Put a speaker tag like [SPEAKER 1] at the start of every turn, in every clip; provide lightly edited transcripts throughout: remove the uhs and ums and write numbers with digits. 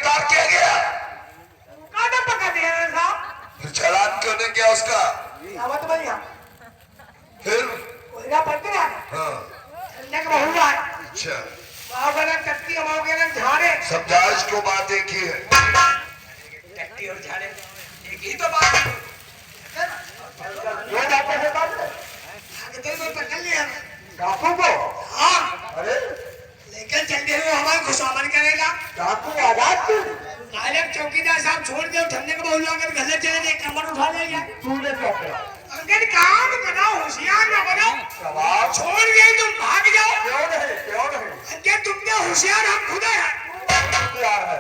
[SPEAKER 1] गिरफ्तार किया गया।
[SPEAKER 2] काटा पकड़ दिया ना साहब।
[SPEAKER 1] चालान क्यों नहीं किया उसका?
[SPEAKER 2] आवत भैया
[SPEAKER 1] फिर
[SPEAKER 2] कोयला पड़ते ना।
[SPEAKER 1] हाँ
[SPEAKER 2] ठंडे का बहुआ है।
[SPEAKER 1] अच्छा
[SPEAKER 2] बावगना कत्ती अमावगना झाड़े।
[SPEAKER 1] समझा इसको बात एक ही है।
[SPEAKER 2] कत्ती और झाड़े एक ही तो बात है। ये डाकू है बात है। कितने में पकड़ लिया डाकू को? हाँ
[SPEAKER 1] अरे
[SPEAKER 2] लेकिन जल्दी वो हमारे खुशामद करेगा।
[SPEAKER 1] डाकू आजाद क्यों?
[SPEAKER 2] नायक चौकीदार साहब छोड़ दो ठंडे का बहुआ अगर घर से चले जाए कमर उठा लेगा।
[SPEAKER 1] तूने क्या किया?
[SPEAKER 2] अगर काम बनाओ होशियार ना बनो
[SPEAKER 1] जवाब
[SPEAKER 2] छोड़ गए तुम भाग जाओ।
[SPEAKER 1] क्यों नहीं
[SPEAKER 2] अगर तुमने होशियार हम खुद हैं।
[SPEAKER 1] क्या है?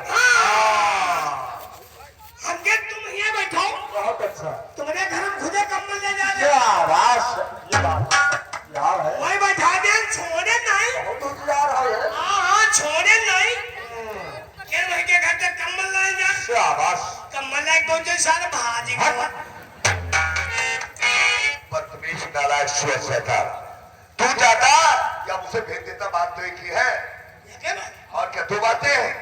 [SPEAKER 2] अगर तुम ये बैठो
[SPEAKER 1] बहुत अच्छा
[SPEAKER 2] तुम्हारे घर में खुदे कम्बल ले जा
[SPEAKER 1] क्या आवाज ये बात यार है
[SPEAKER 2] वही बैठा दे छोड़े नहीं।
[SPEAKER 1] बहुत यार है
[SPEAKER 2] हाँ छोड़े नहीं फिर वही के घर तक कम्बल ले जा।
[SPEAKER 1] क्या आवाज
[SPEAKER 2] कम्बल लायक पहुंचे सारे भाजी को
[SPEAKER 1] बदतमीज नालायक शैतान तू जाता या मुझे भेज देता? बात तो एक ही है। और क्या दो बातें हैं?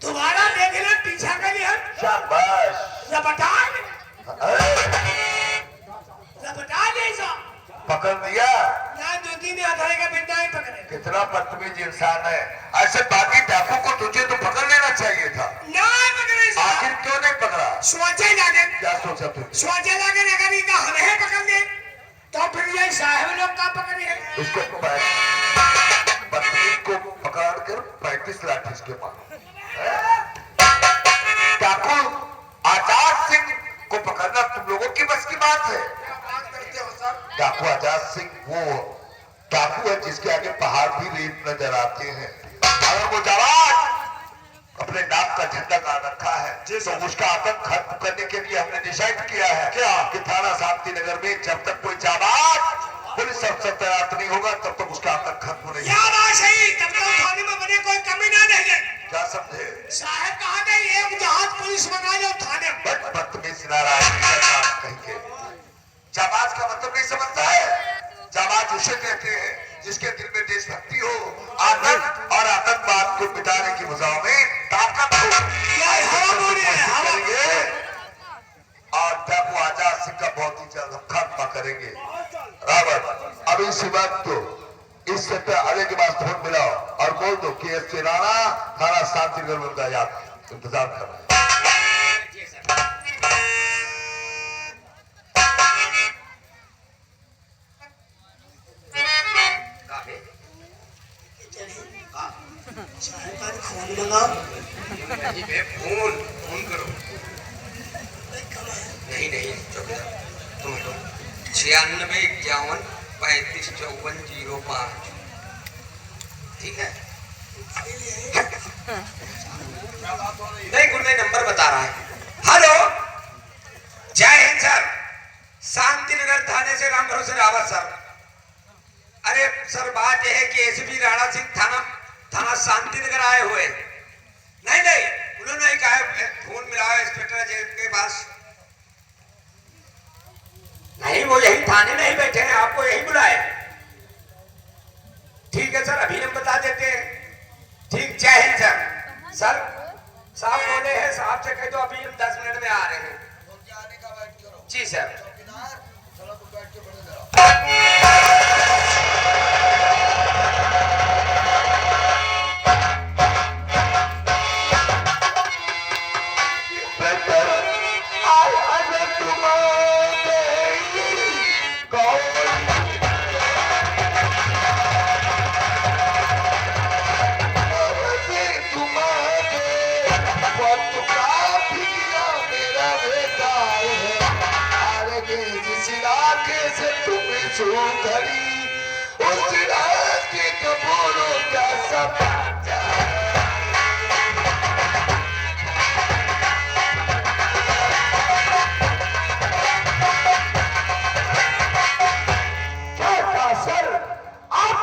[SPEAKER 2] दोबारा देखना पीछा कर लिया
[SPEAKER 1] शाबाश
[SPEAKER 2] रपटा
[SPEAKER 1] अरे,
[SPEAKER 2] रपटा जैसा
[SPEAKER 1] पकड़ दिया।
[SPEAKER 2] ना दो तीन अठारह का बिंदा ही पकड़े
[SPEAKER 1] कितना बदतमीज इंसान है। ऐसे बाकी डाकू को तुझे तो पकड़ लेना चाहिए था।
[SPEAKER 2] ना पकड़े
[SPEAKER 1] आखिर क्यों नहीं पकड़ा?
[SPEAKER 2] सोचे लागे
[SPEAKER 1] क्या सोचा तू?
[SPEAKER 2] सोचे लागे अगर इनका हमें पकड़ ले तो फिर ये साहब लोग का पकड़े।
[SPEAKER 1] उसको बदतमीज को पकड़ कर 35 लाठी इसके मारो। डाकू आजाद सिंह को पकड़ना तुम लोगों की बस की बात है? डाकू आजाद सिंह वो डाकू है जिसके आगे पहाड़ भी रेत नजर आते हैं। अगर वो जवान अपने नाम का झंडा गाड़ रखा है तो उसका आतंक खत्म करने के लिए हमने डिसाइड किया है क्या कि थाना शांति नगर में जब तक कोई जाबाज पुलिस अफसर तैनात नहीं होगा तब तक उसका आतंक खत्म नहीं होगा।
[SPEAKER 2] यार सही तब तक थाने में बने कोई कमी ना रह जाए।
[SPEAKER 1] क्या समझे?
[SPEAKER 2] साहब कहा गए एक जहाज पुलिस मंगा जाओ थाने में।
[SPEAKER 1] बदतमीज कहेंगे। जाबाज का मतलब नहीं समझता है? जाबाज उसे कहते हैं जिसके दिल में देशभक्ति हो, आतंक और आतंकवाद को मिटाने की मुजाहिद में ताकत हो। और डाकू आजाद सिंह का बहुत ही जल्द हम खात्मा करेंगे। रावत अभी इसी वक्त तो इस सेक्टर आगे के पास फोन मिलाओ और बोल दो कि एसपी राणा थाना शांतिनगर में उनका याद इंतजार कर रहे हैं।
[SPEAKER 2] फोन करो। नहीं चौकीदार तुम हटो। 9651355405 ठीक है। नहीं गुरुदेव नंबर बता रहा है। हेलो जय हिंद सर। शांतिनगर थाने से राम भरोसे रावत सर। अरे सर बात यह है कि एसपी राणा सिंह थाना शांतिनगर आए हुए। नहीं उन्होंने कहा फोन मिला इंस्पेक्टर जेल के पास। नहीं वो यही थाने में ही बैठे हैं आपको यही बुलाए। ठीक है सर अभी हम बता देते हैं। ठीक जय हिंद सर। सर साहब बोले हैं साहब से कह दो अभी हम 10 मिनट में आ रहे हैं। जी सर।
[SPEAKER 1] उस रात के कपूरों का सब सर आप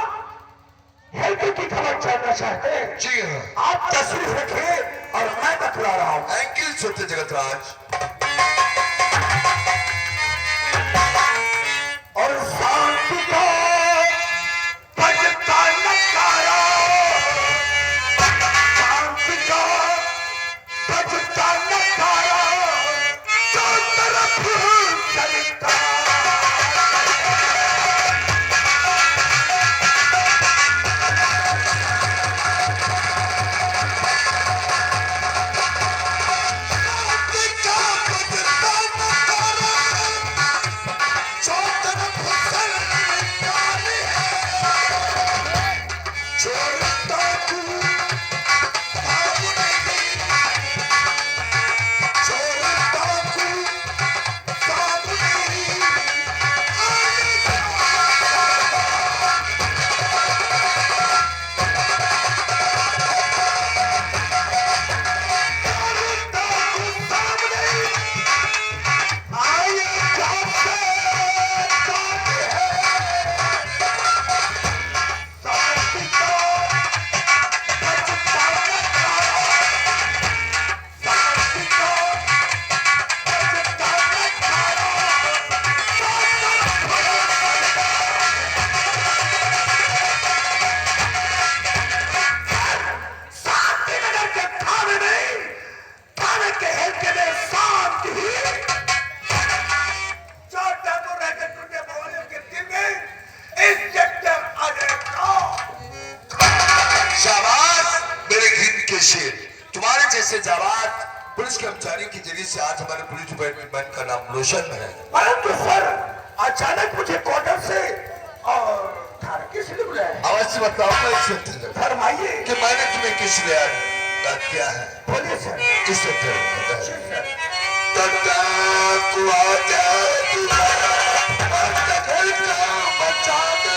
[SPEAKER 1] हेल्थ की खबर जानना चाहते हैं? जी हाँ। आप तशरीफ रखिए और मैं बतला रहा हूँ। थैंक यू छोटे जगतराज। और शांति का बजता नकारा, शांति रोशन है।
[SPEAKER 3] परंतु सर अचानक मुझे क्वार्टर से और थाने किस लिए बुलाया?
[SPEAKER 1] अवश्य बताऊंगा इंस्पेक्टर
[SPEAKER 3] फरमाइए
[SPEAKER 1] कि मैंने तुम्हें किस लिए याद किया है।
[SPEAKER 3] बोलिए सर।
[SPEAKER 1] इंस्पेक्टर बचा दे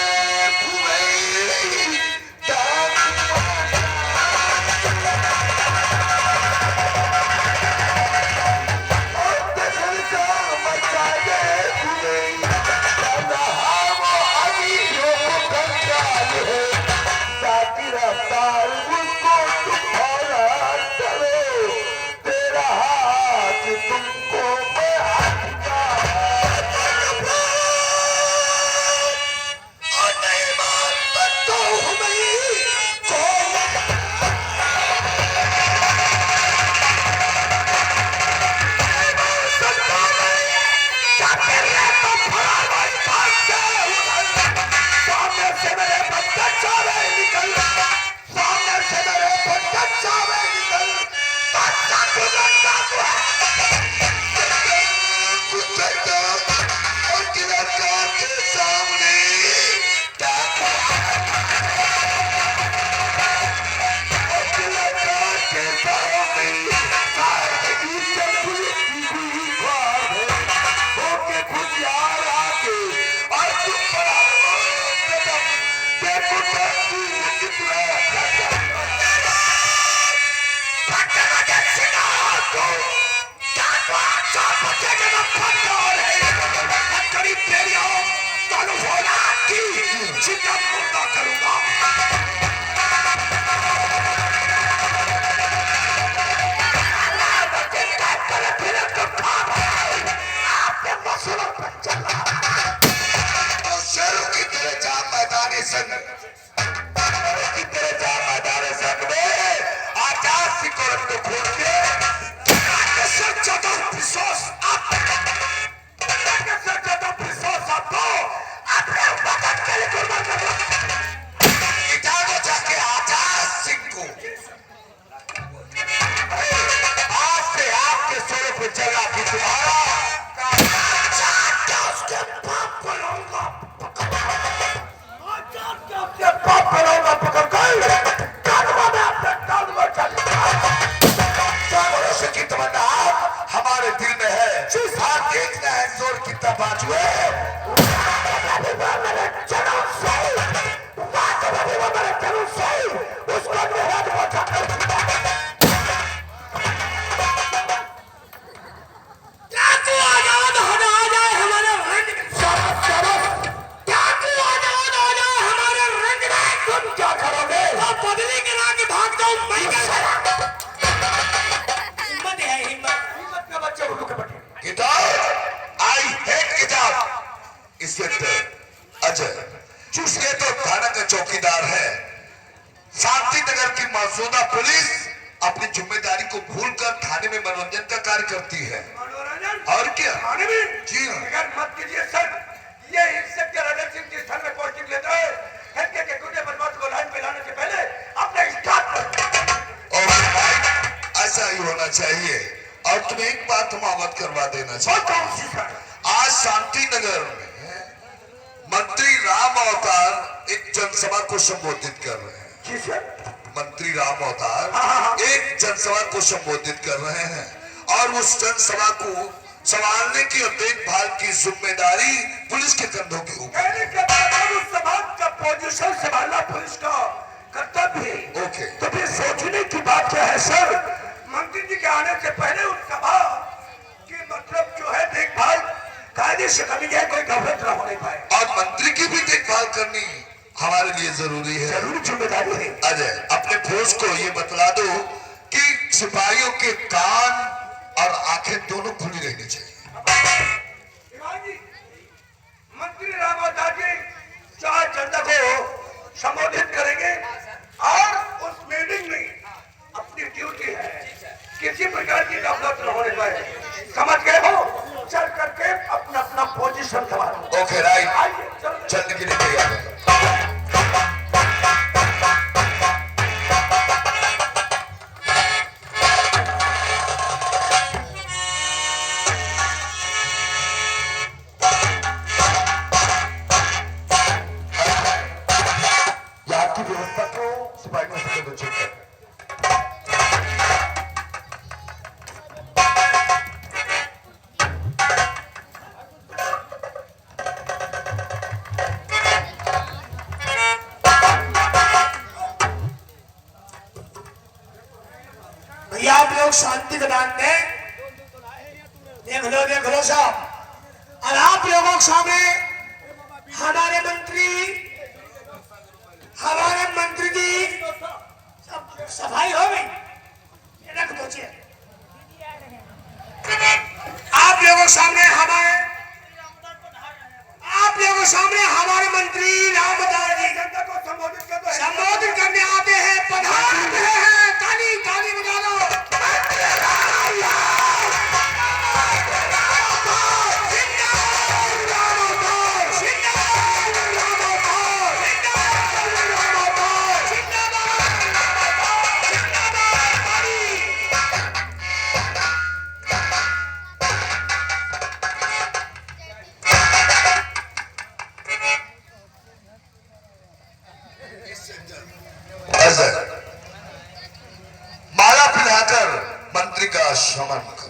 [SPEAKER 1] हमारे दिल में है। देखना है जोर कितना बाजू इंस्पेक्टर अजय ये तो थाना का चौकीदार है। शांति नगर की मौजूदा पुलिस अपनी जिम्मेदारी को भूलकर थाने में मनोरंजन का कार्य करती है।
[SPEAKER 3] मनोरंजन
[SPEAKER 1] और क्या
[SPEAKER 3] थाने में?
[SPEAKER 1] जी हाँ।
[SPEAKER 3] अगर मत कीजिए सर, ये इंस्पेक्टर अजय सिंह जिस थाने में पोस्टिंग लेता है हल्के के गुंडे बदमाश को लाइन पे लाने से पहले अपना स्टाफ
[SPEAKER 1] ऐसा ही होना चाहिए। और तुम्हें एक बात हम अवगत करवा देना चाहिए। आज शांति नगर में मंत्री राम अवतार एक जनसभा को संबोधित कर रहे हैं। मंत्री राम अवतार एक जनसभा को संबोधित कर रहे हैं और उस जनसभा को संभालने की और देखभाल की जिम्मेदारी पुलिस के कंधों के ऊपर।
[SPEAKER 3] उस सभा का पोजीशन संभालना पुलिस का कर्तव्य है।
[SPEAKER 1] ओके,
[SPEAKER 3] तो फिर सोचने की बात क्या है सर, मंत्री जी के आने से पहले उस सभा की मतलब जो है देखभाल कायदे से करनी है, कोई गलत ना होने पाए।
[SPEAKER 1] और मंत्री की भी देखभाल करनी हमारे लिए जरूरी है,
[SPEAKER 3] जरूरी जिम्मेदारी है।
[SPEAKER 1] अजय अपने फोर्स को ये बतला दो कि सिपाहियों के कान और आंखें दोनों खुली रहनी चाहिए।
[SPEAKER 3] मंत्री राम अवतार जी चार जनता को संबोधित करेंगे और उस मीटिंग में अपनी ड्यूटी है, किसी प्रकार की गफलत न होने पाए। समझ गए हो? चल करके अपना अपना पोजीशन संभालो।
[SPEAKER 1] ओके राइट, चलने के लिए तैयार है।
[SPEAKER 4] लोग शांति प्रदान दें। देख लो साहब। और आप लोगों के सामने हमारे मंत्री जी सब सफाई हो गई, रख दो चेयर। आप लोगों के सामने हमारे मंत्री रामदास जी जनता को संबोधित करने आते हैं, पधार रहे हैं। ताली ताली बजा दो।
[SPEAKER 1] माला पिलाकर मंत्री का शमन करो।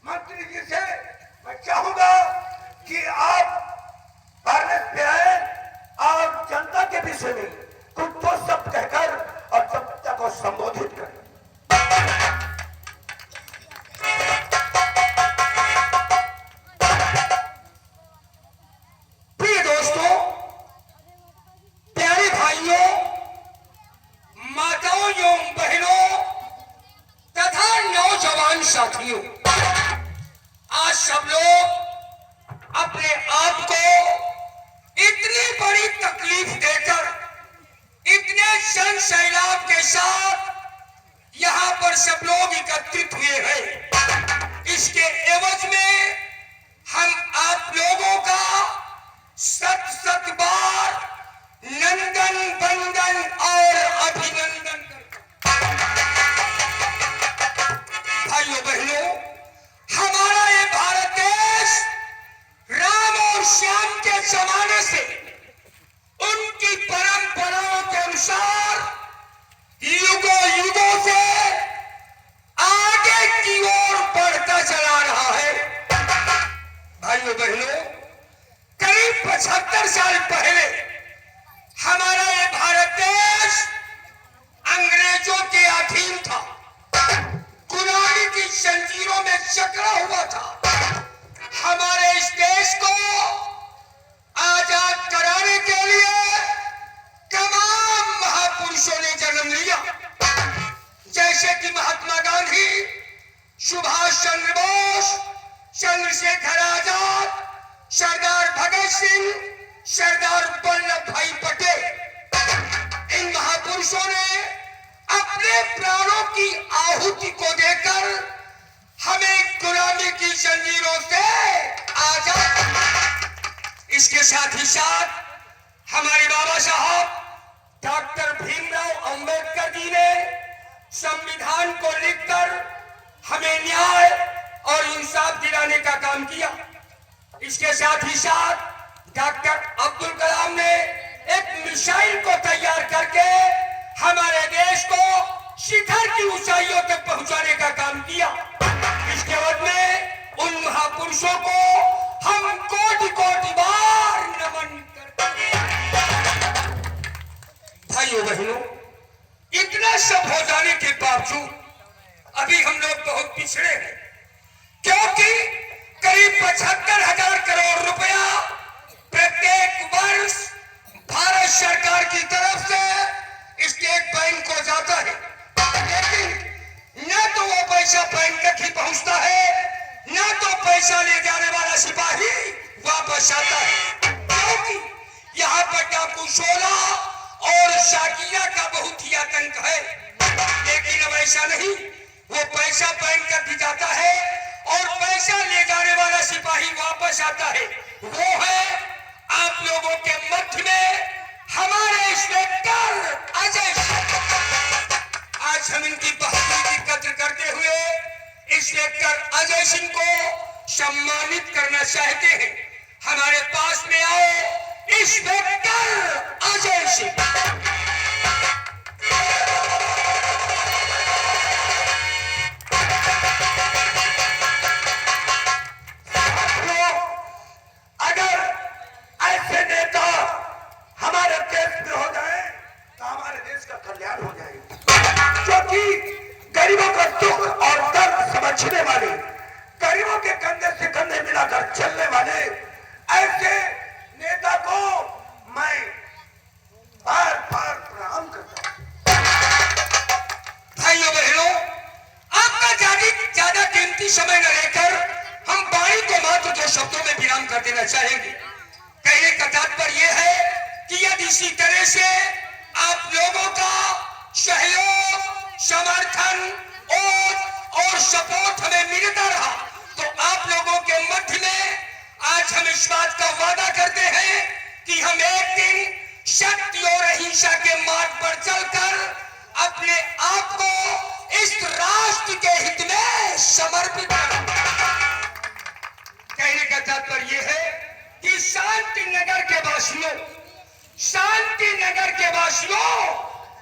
[SPEAKER 3] मंत्री जी से मैं चाहूंगा कि आप भारत पे आए और जनता के विषय में कुछ तो सब कहकर और जनता को संबोधित करें।
[SPEAKER 4] प्रिय दोस्तों, प्यारे भाइयों, माताओं एवं बहनों तथा नौजवान साथियों, आज सब लोग अपने आप को इतनी बड़ी तकलीफ देकर इतने जन सैलाब के साथ यहां पर सब लोग एकत्रित हुए हैं। इसके एवज में हम आप लोगों का सत सत बार नंदन वंदन और अभिनंदन करते हैं। भाइयों बहनों, हमारा ये भारत देश राम और श्याम के जमाने से उनकी परंपराओं के अनुसार युगों युगों से आगे की ओर बढ़ता चला रहा है। भाइयों बहनों, करीब 75 साल पहले हमारा ये भारत देश अंग्रेजों के अधीन था, गुलामी की जंजीरों में जकड़ा हुआ था। हमारे इस देश को आजाद कराने के लिए तमाम महापुरुषों ने जन्म लिया, जैसे कि महात्मा गांधी, सुभाष चंद्र बोस, चंद्रशेखर आजाद, सरदार भगत सिंह, सरदार वल्लभ भाई पटेल। इन महापुरुषों ने अपने प्राणों की आहुति को देकर हमें गुलामी की जंजीरों से आजाद। इसके साथ ही साथ हमारे बाबा साहब डॉक्टर भीमराव अंबेडकर जी ने संविधान को लिखकर हमें न्याय और इंसाफ दिलाने का काम किया। इसके साथ ही साथ डॉक्टर अब्दुल कलाम ने एक मिसाइल को तैयार करके हमारे देश को शिखर की ऊंचाइयों तक पहुंचाने का काम किया। इसके बाद में उन महापुरुषों को हम कोटि कोटि बार नमन करते हैं। भाइयों बहनों, इतना सब हो जाने के बावजूद अभी हम लोग बहुत पिछड़े हैं, क्योंकि करीब 75,000 करोड़ रुपया प्रत्येक वर्ष भारत सरकार की तरफ से स्टेट बैंक को जाता है, लेकिन न तो वो पैसा बैंक तक ही पहुंचता है, न तो पैसा ले जाने वाला सिपाही वापस आता है। क्योंकि यहाँ पर डाकू शोला और शाकिया का बहुत ही आतंक है। लेकिन अब ऐसा नहीं, वो पैसा बैंक तक भी जाता है और पैसा ले जाने वाला सिपाही वापस आता है। वो है आप लोगों के मध्य में हमारे इंस्पेक्टर अजय सिंह। आज हम इनकी बहादुरी की कद्र करते हुए इंस्पेक्टर अजय सिंह को सम्मानित करना चाहते हैं। हमारे पास में आओ इंस्पेक्टर अजय सिंह।
[SPEAKER 3] अगर ऐसे नेता हमारे देश में हो जाए तो हमारे देश का कल्याण हो जाएगा, क्योंकि गरीबों का दुख और दर्द समझने वाले, गरीबों के कंधे से कंधे मिलाकर चलने वाले ऐसे नेता को मैं बार बार प्रणाम करता हूं।
[SPEAKER 4] भाइयों बहनों, आपका ज्यादा कीमती समय न लेकर हम वाणी को मात्र 2 शब्दों में विराम कर देना चाहेंगे। कहने का तात्पर्य यह है कि यदि इसी तरह से आप लोगों का सहयोग, समर्थन और सपोर्ट हमें मिलता रहा तो आप लोगों के मध्य में आज हम इस बात का वादा करते हैं कि हम एक दिन सत्य और अहिंसा के मार्ग पर चलकर अपने आप को इस राष्ट्र के हित में समर्पित करेंगे। कहने का तात्पर्य यह है कि शांति नगर के वासियों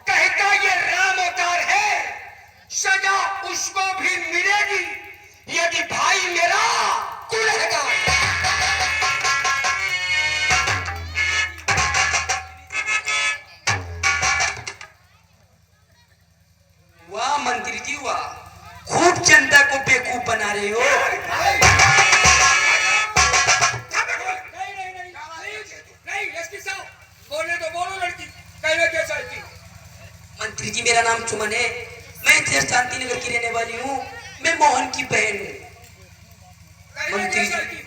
[SPEAKER 4] कहता ये राम अवतार है, सजा उसको भी मिलेगी यदि भाई मेरा कुल्हेगा। वाह मंत्री जी वाह, खूब जनता को बेवकूफ बना रहे हो। मंत्री जी मेरा नाम सुमन है, मैं शांति नगर की रहने वाली हूँ, मैं मोहन की बहन हूँ। मंत्री जी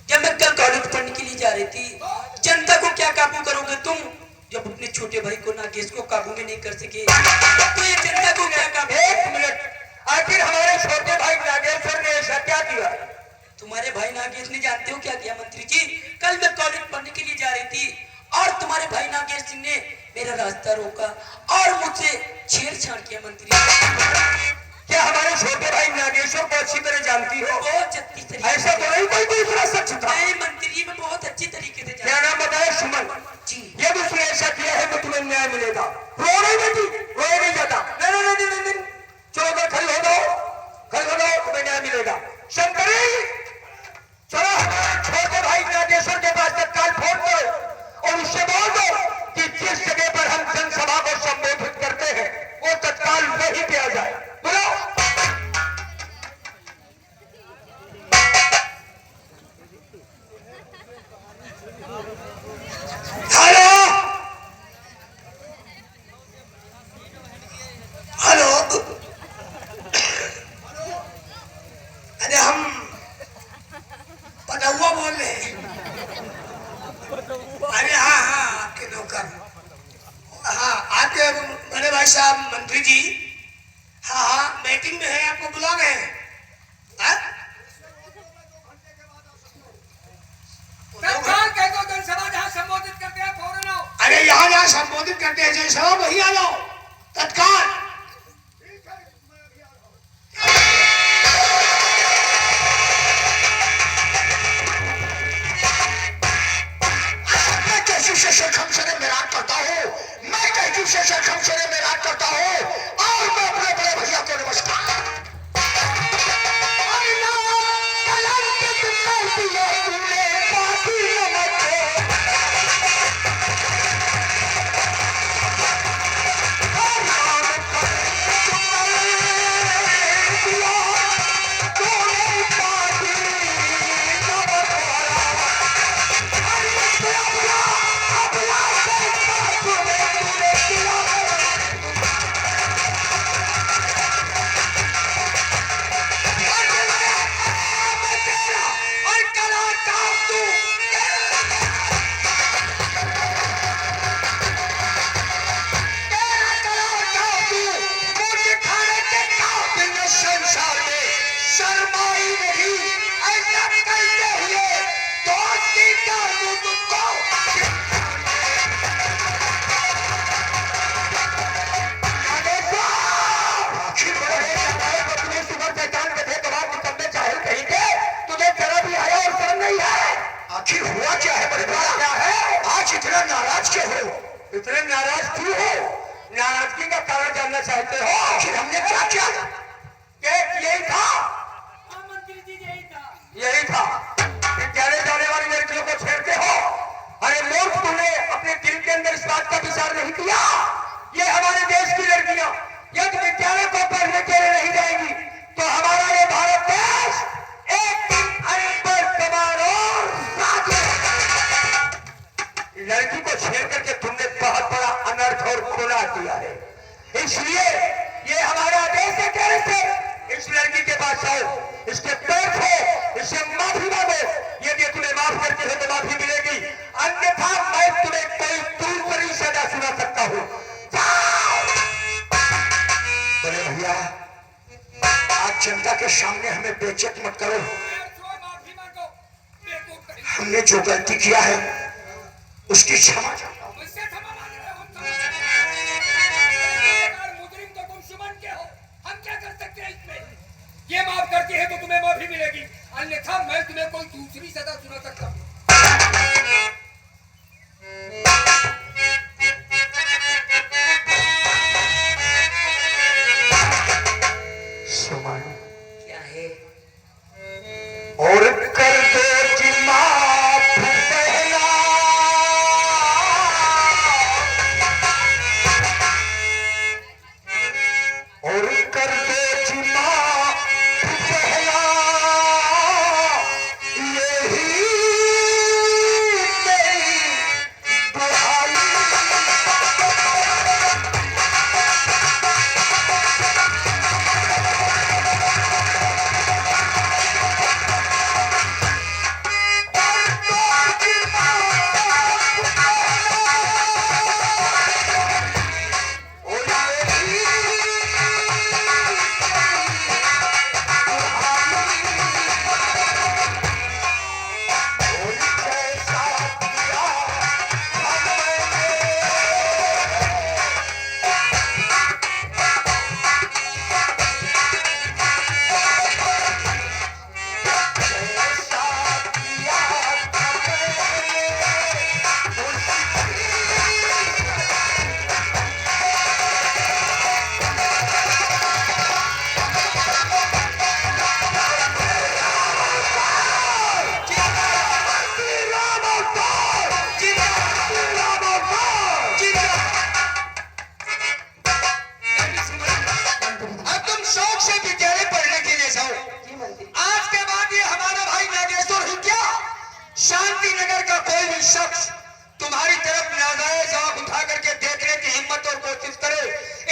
[SPEAKER 4] जब मैं कल कॉलेज पढ़ने के लिए जा रही थी, जनता को क्या काबू करोगे तुम जब अपने छोटे भाई को नागेश को काबू में नहीं कर सके, तो ये जनता को क्या काबू। एक मिनट, आखिर हमारे छोटे भाई नागेश्वर ने ऐसा क्या किया? तुम्हारे भाई नागेश ने जानते हो क्या किया मंत्री जी? कल मैं कॉलेज पढ़ने के लिए जा रही थी और तुम्हारे भाई नागेश सिंह ने मेरा रास्ता रोका और मुझसे छेड़छाड़ किया। मंत्री क्या हमारे छोटे भाई नागेश्वर को अच्छी तरह जानती हो? बहुत अच्छी तरीके। ऐसा तो नहीं कोई दूसरा सच था? नहीं मंत्री जी, मैं बहुत अच्छी तरीके से जानती। क्या नाम बताया? सुमन जी। यदि उसने ऐसा किया है तो तुम्हें न्याय मिलेगा। रो नहीं बेटी, रोया नहीं जाता। नहीं, चलो उधर खड़े हो जाओ, तुम्हें न्याय मिलेगा। शंकरी चलो छोटे भाई नागेश्वर के पास तत्काल फोन करो और उससे बोल दो कि जिस जगह पर हम जनसभा को संबोधित करते हैं वो तत्काल वहीं पे आ जाए। बोलो। हेलो, अरे हम पटौआ बोल रहे हैं। अरे हाँ, आपके नौकर। हाँ, आपके बड़े भाई साहब मंत्री जी, हाँ, मीटिंग में है, आपको बुला गए हैं। जनसभा जहाँ संबोधित करते हैं फौरन आओ। अरे यहाँ जहाँ संबोधित करते हैं जनसभा वहीं आ जाओ तत्काल। मैं कैसी से शमशेरे मेराज करता हूँ, मैं कैसी से शमशेरे मेराज करता हूँ और मैं अपने बड़े भैया को नमस्कार।
[SPEAKER 3] जनता के सामने हमें बेइज्जत मत करो। हमने जो गलती किया है उसकी क्षमा चाहता हूं।
[SPEAKER 4] मुजरिम तो तुम सुमन के हो, हम क्या कर सकते हैं इसमें? ये माफ करती है तो तुम्हें माफी मिलेगी, अन्यथा मैं तुम्हें कोई दूसरी सजा सुना सकता हूं।
[SPEAKER 3] सुमन
[SPEAKER 2] क्या है?
[SPEAKER 3] और कर दो जी माफ बहना, और कर दो जी माफ बहना, यही मेरी दुहाई।
[SPEAKER 4] अब तुम शौक से विद्यालय पढ़ने के लिए जाओ। आज के बाद ये हमारा भाई नागेश्वर ही क्या, शांति नगर का कोई भी शख्स तुम्हारी तरफ नाजायज आंख उठा करके देखने की हिम्मत और कोशिश करे,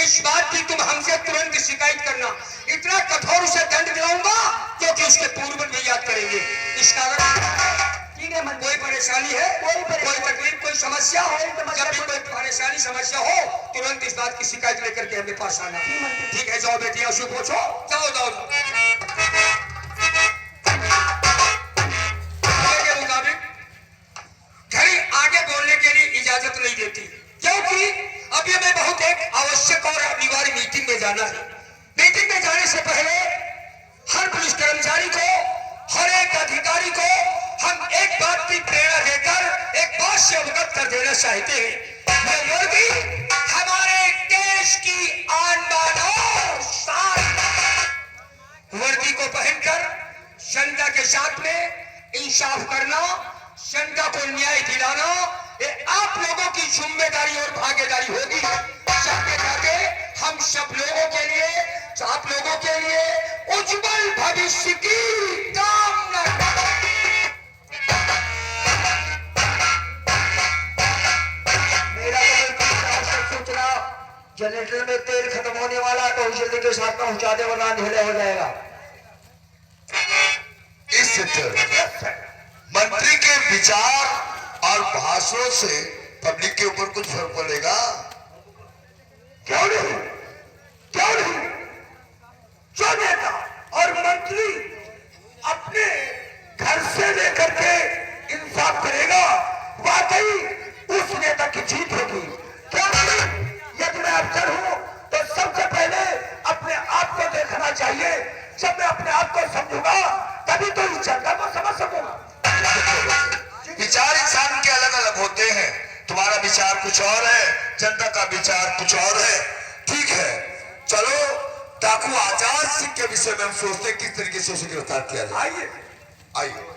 [SPEAKER 4] इस बात की तुम हमसे तुरंत शिकायत करना। इतना कठोर उसे दंड दिलाऊंगा क्योंकि उसके पूर्वज भी याद करेंगे। इसका ठीक है, मन कोई परेशानी है, कोई तकलीफ, कोई समस्या हो, जब भी कोई परेशानी समस्या हो तुरंत इस बात की शिकायत लेकर के हमें पास आना। ठीक है, जाओ बेटिया, उसको पूछो, जाओ जाओ। के मुताबिक घड़ी आगे बोलने के लिए इजाजत नहीं देती, क्योंकि अभी मैं बहुत एक आवश्यक और अनिवार्य मीटिंग में जाना है। मीटिंग में जाने से पहले हर पुलिस कर्मचारी को, हर एक अधिकारी को हम एक बात की प्रेरणा देकर एक बात से अवगत कर देना चाहते हैं। ये वर्दी हमारे देश की आन बान और शान। वर्दी को पहनकर जनता के साथ में इंसाफ करना, जनता को न्याय दिलाना, ये आप लोगों की जिम्मेदारी और भागीदारी होगी। सबके आगे हम सब लोगों के लिए, आप लोगों के लिए उज्जवल भविष्य की कामना
[SPEAKER 3] जनरेटर में तेल खत्म होने वाला तो जल्दी के साथ पहुंचा दे वरना अंधेरा हो जाएगा।
[SPEAKER 1] इस तरह मंत्री के विचार और भाषणों से पब्लिक के ऊपर कुछ फर्क पड़ेगा?
[SPEAKER 3] क्यों नहीं, क्यों नहीं? जो नेता और मंत्री अपने घर से लेकर के इंसाफ करेगा, वाकई उस नेता की जीत होगी। क्योंकि यदि मैं अफसर हूं तो सबसे पहले अपने आप को देखना चाहिए। जब मैं अपने आप को समझूंगा तभी तो इस जनता को समझ सकूंगा।
[SPEAKER 1] विचार इंसान के अलग अलग होते हैं, तुम्हारा विचार कुछ और है, जनता का विचार कुछ और है। ठीक है, चलो डाकू आजाद सिंह के विषय में हम सोचते हैं किस तरीके से उसे गिरफ्तार किया जाए।
[SPEAKER 3] आइए
[SPEAKER 1] आइए।